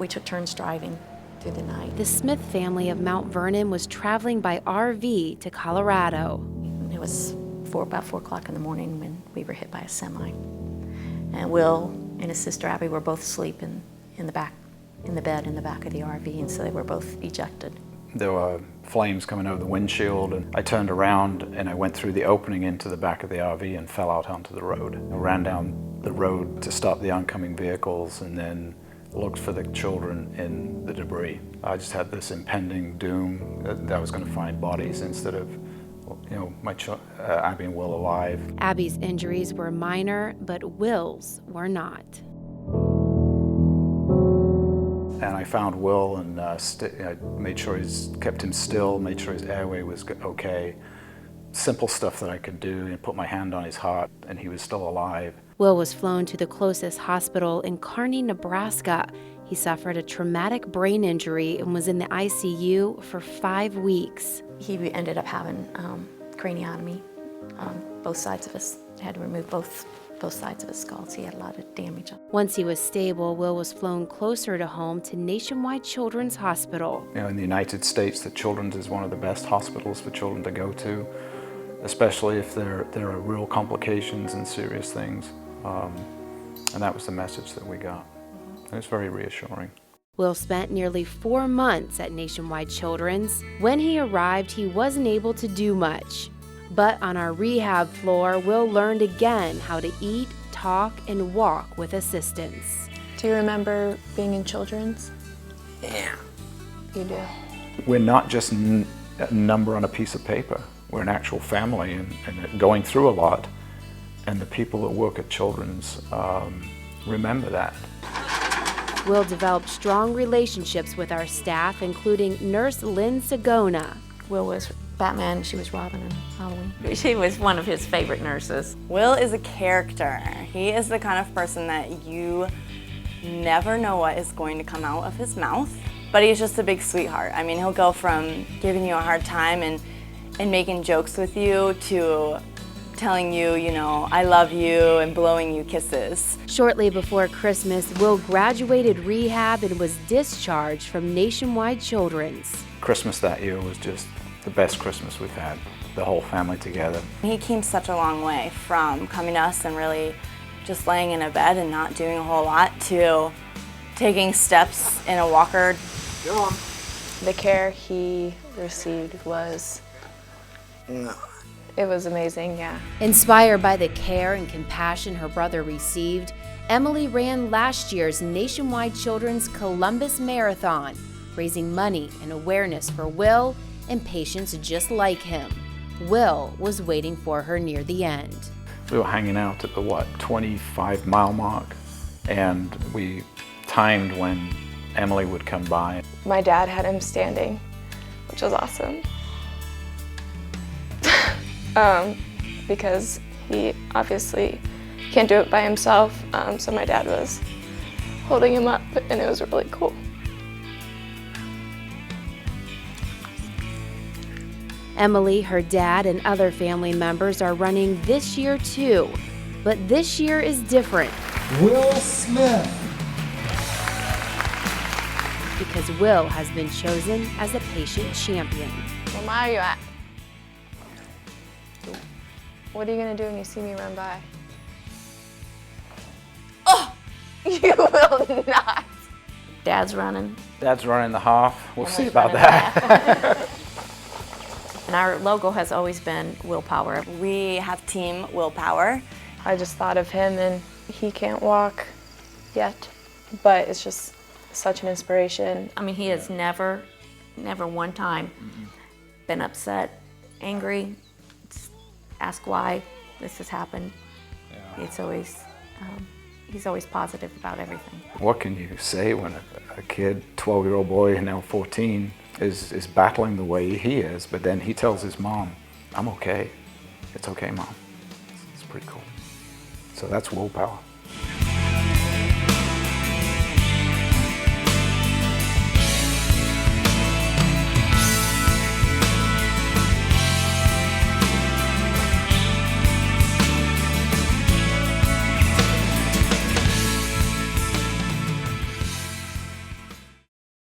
we took turns driving through the night. The Smith family of Mount Vernon was traveling by RV to Colorado. It was about 4 o'clock in the morning when we were hit by a semi. And Will and his sister Abby were both asleep in the bed in the back of the RV, and so they were both ejected. There were flames coming over the windshield, and I turned around and I went through the opening into the back of the RV and fell out onto the road. I ran down the road to stop the oncoming vehicles and then looked for the children in the debris. I just had this impending doom that I was going to find bodies instead of, Abby and Will alive. Abby's injuries were minor, but Will's were not. And I found Will and I made sure kept him still, made sure his airway was okay. Simple stuff that I could do, and put my hand on his heart, and he was still alive. Will was flown to the closest hospital in Kearney, Nebraska. He suffered a traumatic brain injury and was in the ICU for 5 weeks. He ended up having craniotomy, both sides of his, had to remove both sides of his skull, so he had a lot of damage. Once he was stable, Will was flown closer to home to Nationwide Children's Hospital. In the United States, the Children's is one of the best hospitals for children to go to, especially if there are real complications and serious things. And that was the message that we got. It was very reassuring. Will spent nearly 4 months at Nationwide Children's. When he arrived, he wasn't able to do much. But on our rehab floor, Will learned again how to eat, talk, and walk with assistance. Do you remember being in Children's? Yeah. You do? We're not just a number on a piece of paper. We're an actual family and going through a lot. And the people that work at Children's remember that. Will developed strong relationships with our staff, including Nurse Lynn Sagona. Will was Batman, she was Robin on Halloween. She was one of his favorite nurses. Will is a character. He is the kind of person that you never know what is going to come out of his mouth, but he's just a big sweetheart. I mean, he'll go from giving you a hard time and making jokes with you to telling you, I love you and blowing you kisses. Shortly before Christmas, Will graduated rehab and was discharged from Nationwide Children's. Christmas that year was just the best Christmas we've had, the whole family together. He came such a long way from coming to us and really just laying in a bed and not doing a whole lot to taking steps in a walker. Go on. The care he received was... It was amazing, yeah. Inspired by the care and compassion her brother received, Emily ran last year's Nationwide Children's Columbus Marathon, raising money and awareness for Will and patients just like him. Will was waiting for her near the end. We were hanging out at the 25-mile mark, and we timed when Emily would come by. My dad had him standing, which was awesome. Because he obviously can't do it by himself, so my dad was holding him up, and it was really cool. Emily, her dad, and other family members are running this year too, but this year is different. Will Smith. Because Will has been chosen as a patient champion. Well, where are you at? What are you gonna do when you see me run by? Oh! You will not. Dad's running. Dad's running the half. We'll see about that. And our logo has always been willpower. We have team willpower. I just thought of him, and he can't walk yet, but it's just such an inspiration. I mean, he has never one time been upset, angry, ask why this has happened. Yeah. It's always, he's always positive about everything. What can you say when a kid, 12-year-old boy, now 14, is battling the way he is, but then he tells his mom, I'm okay. It's okay, Mom. It's pretty cool. So that's willpower.